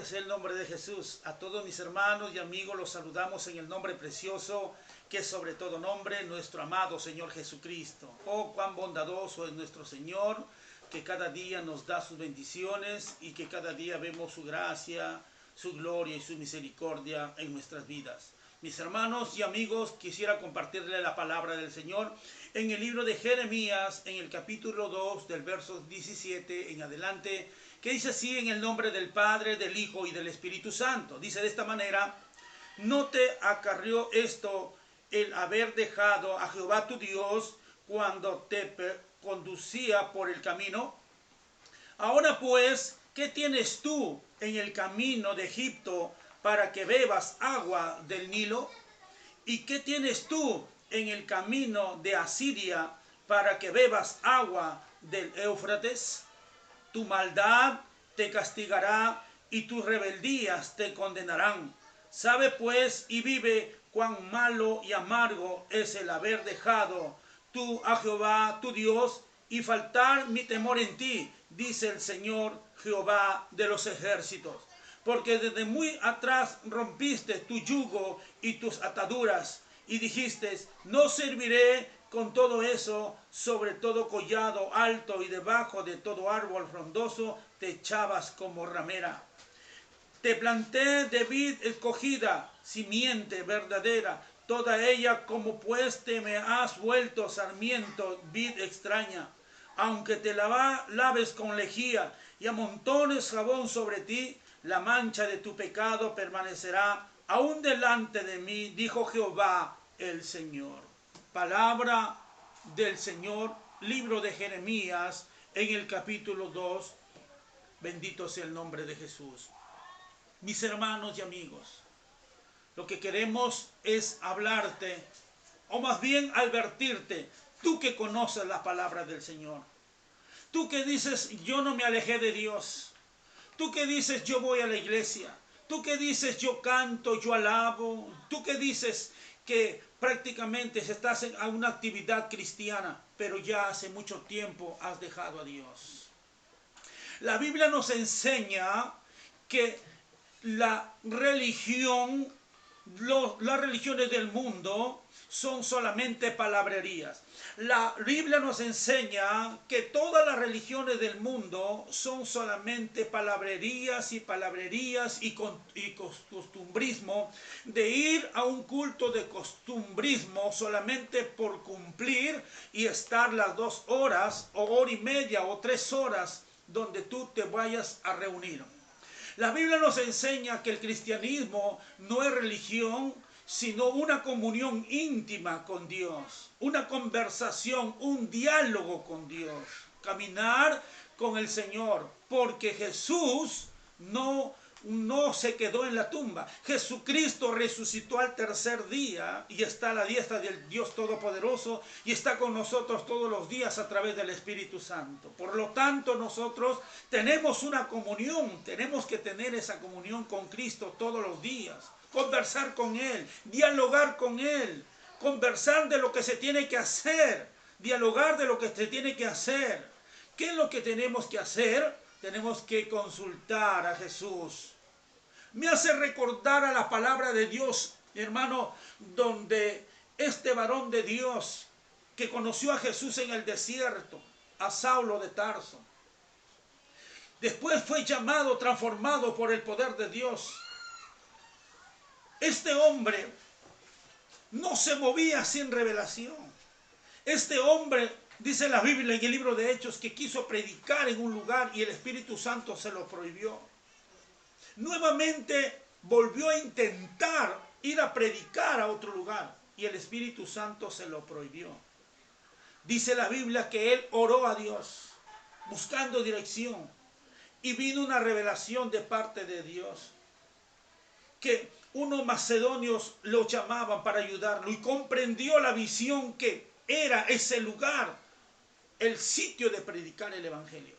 Gloria sea el nombre de Jesús. A todos mis hermanos y amigos los saludamos en el nombre precioso, que es sobre todo nombre, nuestro amado Señor Jesucristo. Oh, cuán bondadoso es nuestro Señor, que cada día nos da sus bendiciones y que cada día vemos su gracia, su gloria y su misericordia en nuestras vidas. Mis hermanos y amigos, quisiera compartirles la palabra del Señor en el libro de Jeremías, en el capítulo 2, del verso 17 en adelante, que dice así: en el nombre del Padre, del Hijo y del Espíritu Santo. Dice de esta manera: ¿no te acarrió esto el haber dejado a Jehová tu Dios cuando te conducía por el camino? Ahora pues, ¿qué tienes tú en el camino de Egipto para que bebas agua del Nilo? ¿Y qué tienes tú en el camino de Asiria para que bebas agua del Éufrates? Tu maldad te castigará y tus rebeldías te condenarán. Sabe pues y vive cuán malo y amargo es el haber dejado tú a Jehová tu Dios y faltar mi temor en ti, dice el Señor Jehová de los ejércitos. Porque desde muy atrás rompiste tu yugo y tus ataduras y dijiste: no serviré. Con todo eso, sobre todo collado alto y debajo de todo árbol frondoso, te echabas como ramera. Te planté de vid escogida, simiente verdadera, toda ella como pues te me has vuelto sarmiento, vid extraña. Aunque te laves con lejía y amontones jabón sobre ti, la mancha de tu pecado permanecerá aún delante de mí, dijo Jehová el Señor. Palabra del Señor, libro de Jeremías, en el capítulo 2, bendito sea el nombre de Jesús. Mis hermanos y amigos, lo que queremos es hablarte, o más bien advertirte, tú que conoces la palabra del Señor, tú que dices: yo no me alejé de Dios, tú que dices: yo voy a la iglesia, tú que dices: yo canto, yo alabo, tú que dices que prácticamente estás en una actividad cristiana, pero ya hace mucho tiempo has dejado a Dios. La Biblia nos enseña que la religión, las religiones del mundo son solamente palabrerías. La Biblia nos enseña que todas las religiones del mundo son solamente palabrerías y costumbrismo, de ir a un culto de costumbrismo solamente por cumplir y estar las 2 horas o hora y media o 3 horas donde tú te vayas a reunir. La Biblia nos enseña que el cristianismo no es religión, sino una comunión íntima con Dios, una conversación, un diálogo con Dios, caminar con el Señor, porque Jesús no se quedó en la tumba. Jesucristo resucitó al tercer día y está a la diestra del Dios Todopoderoso y está con nosotros todos los días a través del Espíritu Santo. Por lo tanto, nosotros tenemos una comunión, tenemos que tener esa comunión con Cristo todos los días, conversar con Él, dialogar con Él, conversar de lo que se tiene que hacer, dialogar de lo que se tiene que hacer. ¿Qué es lo que tenemos que hacer? Tenemos que consultar a Jesús. Me hace recordar a la palabra de Dios, hermano, donde este varón de Dios que conoció a Jesús en el desierto, a Saulo de Tarso, después fue llamado, transformado por el poder de Dios. Este hombre no se movía sin revelación. Este hombre, dice la Biblia en el libro de Hechos, que quiso predicar en un lugar y el Espíritu Santo se lo prohibió. Nuevamente volvió a intentar ir a predicar a otro lugar y el Espíritu Santo se lo prohibió. Dice la Biblia que él oró a Dios buscando dirección y vino una revelación de parte de Dios, que unos macedonios lo llamaban para ayudarlo y comprendió la visión que era ese lugar, el sitio de predicar el evangelio.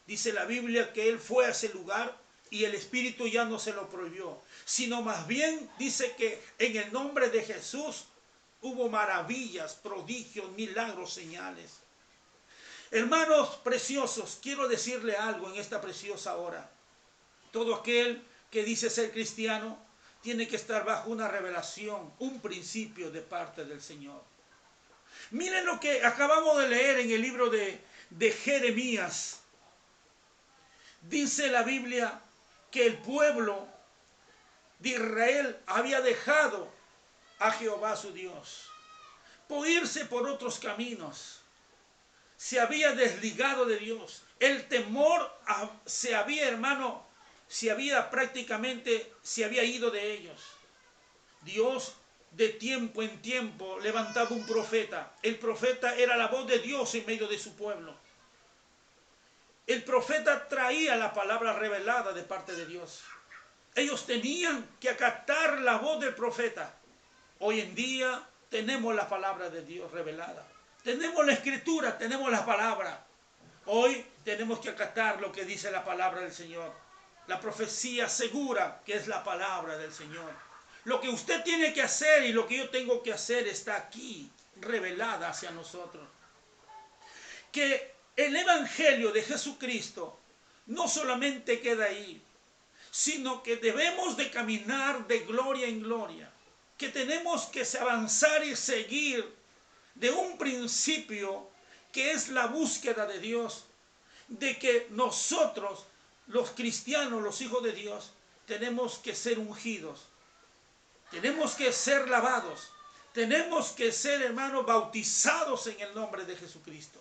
Dice la Biblia que él fue a ese lugar y el Espíritu ya no se lo prohibió, sino más bien dice que en el nombre de Jesús hubo maravillas, prodigios, milagros, señales. Hermanos preciosos, quiero decirle algo en esta preciosa hora. Todo aquel que dice ser cristiano tiene que estar bajo una revelación, un principio de parte del Señor. Miren lo que acabamos de leer en el libro de Jeremías. Dice la Biblia que el pueblo de Israel había dejado a Jehová su Dios por irse por otros caminos. Se había desligado de Dios. El temor se había ido de ellos. Dios de tiempo en tiempo levantaba un profeta. El profeta era la voz de Dios en medio de su pueblo. El profeta traía la palabra revelada de parte de Dios. Ellos tenían que acatar la voz del profeta. Hoy en día tenemos la palabra de Dios revelada. Tenemos la escritura, tenemos la palabra. Hoy tenemos que acatar lo que dice la palabra del Señor. La profecía segura que es la palabra del Señor. Lo que usted tiene que hacer y lo que yo tengo que hacer está aquí, revelada hacia nosotros. Que el Evangelio de Jesucristo no solamente queda ahí, sino que debemos de caminar de gloria en gloria. Que tenemos que avanzar y seguir de un principio que es la búsqueda de Dios, de que nosotros, los cristianos, los hijos de Dios, tenemos que ser ungidos, tenemos que ser lavados, tenemos que ser, hermanos, bautizados en el nombre de Jesucristo.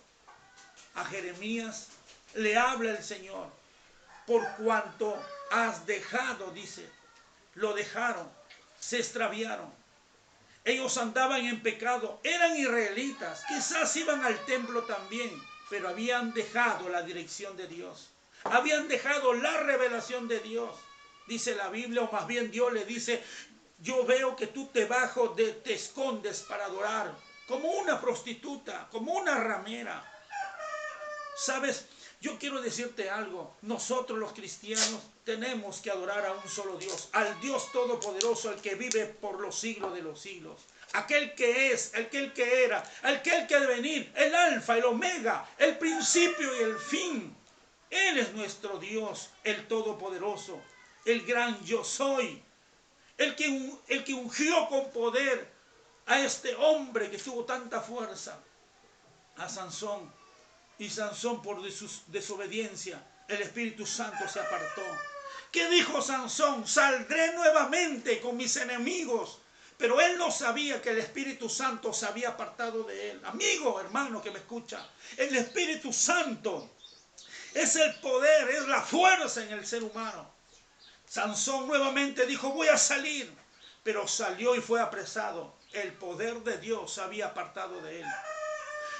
A Jeremías le habla el Señor, por cuanto has dejado, dice, lo dejaron, se extraviaron. Ellos andaban en pecado, eran israelitas, quizás iban al templo también, pero habían dejado la dirección de Dios. Habían dejado la revelación de Dios. Dice la Biblia, o más bien Dios le dice, yo veo que tú te escondes para adorar, como una prostituta, como una ramera. ¿Sabes? Yo quiero decirte algo. Nosotros los cristianos tenemos que adorar a un solo Dios, al Dios Todopoderoso, al que vive por los siglos de los siglos. Aquel que es, aquel que era, aquel que ha de venir, el alfa, el omega, el principio y el fin. Él es nuestro Dios, el Todopoderoso, el gran yo soy, el que ungió con poder a este hombre que tuvo tanta fuerza, a Sansón. Y Sansón, por desobediencia, el Espíritu Santo se apartó. ¿Qué dijo Sansón? Saldré nuevamente con mis enemigos. Pero él no sabía que el Espíritu Santo se había apartado de él. Amigo, hermano que me escucha, el Espíritu Santo es el poder, es la fuerza en el ser humano. Sansón nuevamente dijo, voy a salir. Pero salió y fue apresado. El poder de Dios se había apartado de él.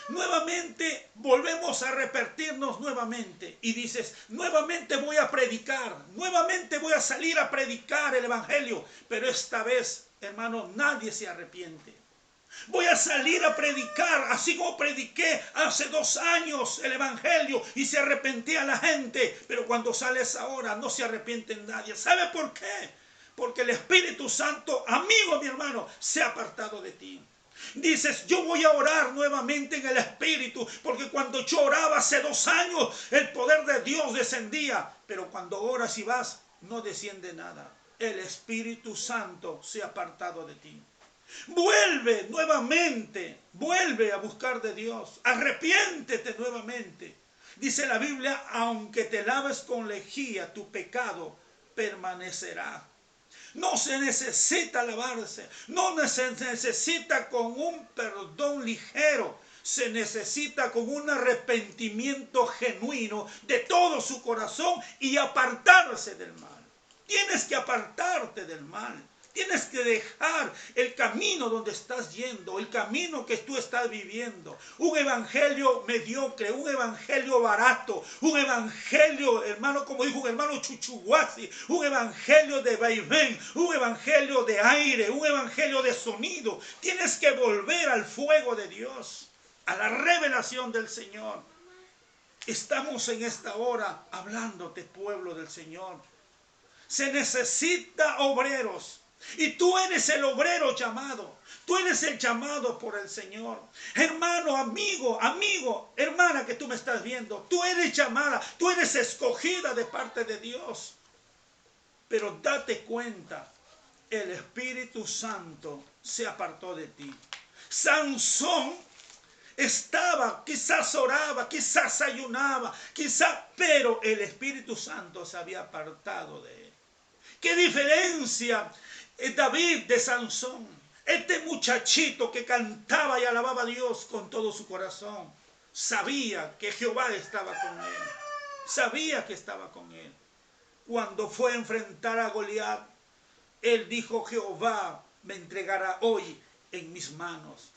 Nuevamente volvemos a repetirnos nuevamente y dices, nuevamente voy a predicar, nuevamente voy a salir a predicar el Evangelio, pero esta vez, hermano, nadie se arrepiente. Voy a salir a predicar, así como prediqué hace 2 años el Evangelio y se arrepentía la gente, pero cuando sales ahora no se arrepiente nadie. ¿Sabe por qué? Porque el Espíritu Santo, amigo, mi hermano, se ha apartado de ti. Dices, yo voy a orar nuevamente en el Espíritu, porque cuando yo oraba hace 2 años, el poder de Dios descendía. Pero cuando oras y vas, no desciende nada. El Espíritu Santo se ha apartado de ti. Vuelve nuevamente, vuelve a buscar de Dios. Arrepiéntete nuevamente. Dice la Biblia, aunque te laves con lejía, tu pecado permanecerá. No se necesita lavarse, no se necesita con un perdón ligero, se necesita con un arrepentimiento genuino de todo su corazón y apartarse del mal. Tienes que apartarte del mal. Tienes que dejar el camino donde estás yendo, el camino que tú estás viviendo. Un evangelio mediocre, un evangelio barato, un evangelio, hermano, como dijo un hermano Chuchuguasi, un evangelio de vaivén, un evangelio de aire, un evangelio de sonido. Tienes que volver al fuego de Dios, a la revelación del Señor. Estamos en esta hora hablándote, pueblo del Señor. Se necesita obreros. Y tú eres el obrero llamado. Tú eres el llamado por el Señor. Hermano, amigo, hermana que tú me estás viendo. Tú eres llamada, tú eres escogida de parte de Dios. pero date cuenta, el Espíritu Santo se apartó de ti. Sansón estaba, quizás oraba, quizás ayunaba, quizás, pero el Espíritu Santo se había apartado de él. ¿Qué diferencia David de Sansón? Este muchachito que cantaba y alababa a Dios con todo su corazón, sabía que Jehová estaba con él. Sabía que estaba con él. Cuando fue a enfrentar a Goliat, él dijo: Jehová me entregará hoy en mis manos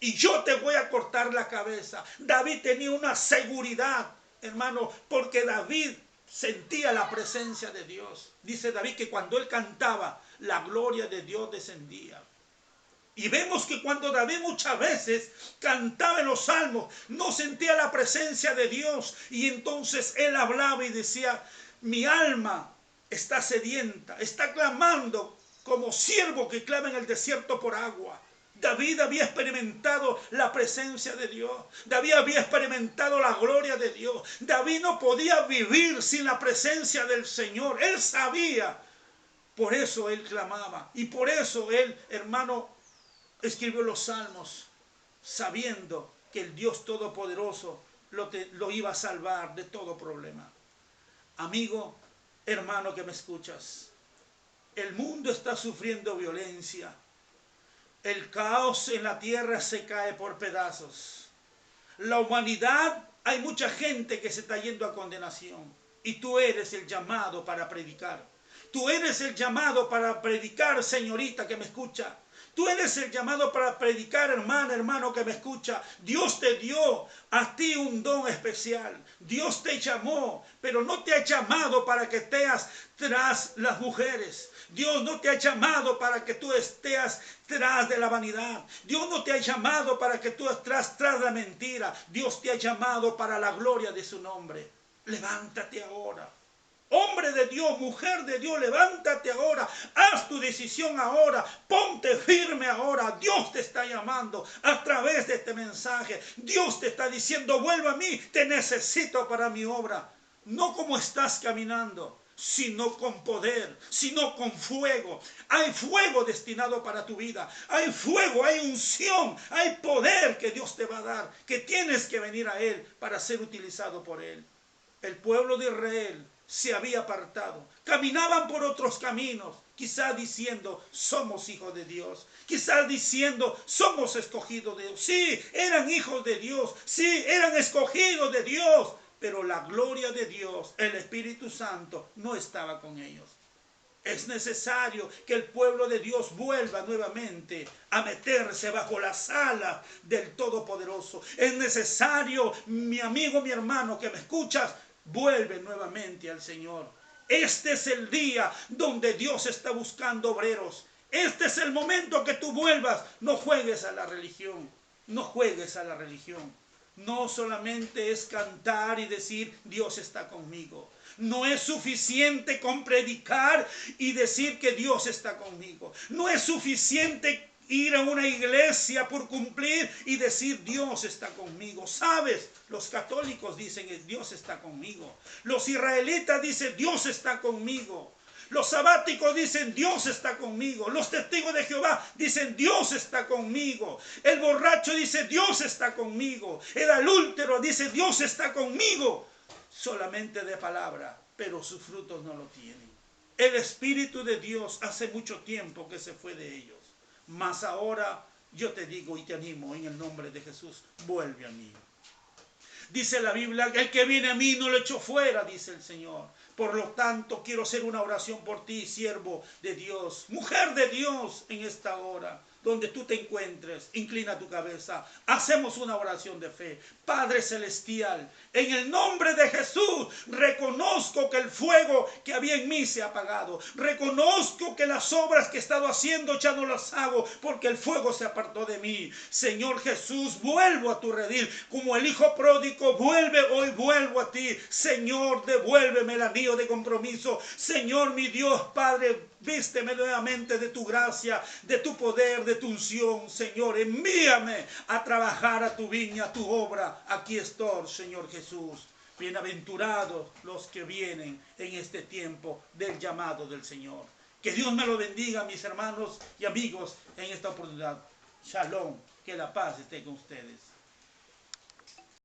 y yo te voy a cortar la cabeza. David tenía una seguridad, hermano, porque David sentía la presencia de Dios. Dice David que cuando él cantaba, la gloria de Dios descendía. Y vemos que cuando David muchas veces cantaba en los salmos, no sentía la presencia de Dios. Y entonces él hablaba y decía: mi alma está sedienta, está clamando como siervo que clama en el desierto por agua. David había experimentado la presencia de Dios. David había experimentado la gloria de Dios. David no podía vivir sin la presencia del Señor. Él sabía. Por eso él clamaba. Y por eso él, hermano, escribió los salmos, sabiendo que el Dios Todopoderoso lo iba a salvar de todo problema. Amigo, hermano que me escuchas, el mundo está sufriendo violencia. El caos en la tierra se cae por pedazos. La humanidad, hay mucha gente que se está yendo a condenación. Y tú eres el llamado para predicar. Tú eres el llamado para predicar, señorita que me escucha. Tú eres el llamado para predicar, hermana, hermano que me escucha. Dios te dio a ti un don especial. Dios te llamó, pero no te ha llamado para que estés tras las mujeres. Dios no te ha llamado para que tú estés tras de la vanidad. Dios no te ha llamado para que tú estés tras la mentira. Dios te ha llamado para la gloria de su nombre. Levántate ahora. Hombre de Dios, mujer de Dios, levántate ahora, haz tu decisión ahora, ponte firme ahora. Dios te está llamando a través de este mensaje. Dios te está diciendo: vuelve a mí, te necesito para mi obra. No como estás caminando, sino con poder, sino con fuego. Hay fuego destinado para tu vida. Hay fuego, hay unción, hay poder que Dios te va a dar, que tienes que venir a Él para ser utilizado por Él. El pueblo de Israel se había apartado, caminaban por otros caminos, quizás diciendo: somos hijos de Dios, quizás diciendo: somos escogidos de Dios. Sí, eran hijos de Dios, sí, eran escogidos de Dios, pero la gloria de Dios, el Espíritu Santo, no estaba con ellos. Es necesario que el pueblo de Dios vuelva nuevamente a meterse bajo las alas del Todopoderoso. Es necesario, mi amigo, mi hermano que me escuchas, vuelve nuevamente al Señor. Este es el día donde Dios está buscando obreros. Este es el momento que tú vuelvas. No juegues a la religión. No juegues a la religión. No solamente es cantar y decir: Dios está conmigo. No es suficiente con predicar y decir que Dios está conmigo. No es suficiente ir a una iglesia por cumplir y decir: Dios está conmigo. ¿Sabes? Los católicos dicen que Dios está conmigo. Los israelitas dicen: Dios está conmigo. Los sabáticos dicen: Dios está conmigo. Los testigos de Jehová dicen: Dios está conmigo. El borracho dice: Dios está conmigo. El adúltero dice: Dios está conmigo. Solamente de palabra, pero sus frutos no lo tienen. El Espíritu de Dios hace mucho tiempo que se fue de ellos. Mas ahora yo te digo y te animo en el nombre de Jesús: vuelve a mí. Dice la Biblia: el que viene a mí no lo echo fuera, dice el Señor. Por lo tanto, quiero hacer una oración por ti, siervo de Dios, mujer de Dios, en esta hora. Donde tú te encuentres, inclina tu cabeza. Hacemos una oración de fe. Padre celestial, en el nombre de Jesús, reconozco que el fuego que había en mí se ha apagado. Reconozco que las obras que he estado haciendo ya no las hago porque el fuego se apartó de mí. Señor Jesús, vuelvo a tu redil. Como el hijo pródigo vuelve, hoy vuelvo a ti. Señor, devuélveme el anillo de compromiso. Señor, mi Dios, Padre, vísteme nuevamente de tu gracia, de tu poder, de tu unción. Señor, envíame a trabajar a tu viña, a tu obra. Aquí estoy, Señor Jesús. Bienaventurados los que vienen en este tiempo del llamado del Señor. Que Dios me lo bendiga, mis hermanos y amigos, en esta oportunidad. Shalom, que la paz esté con ustedes.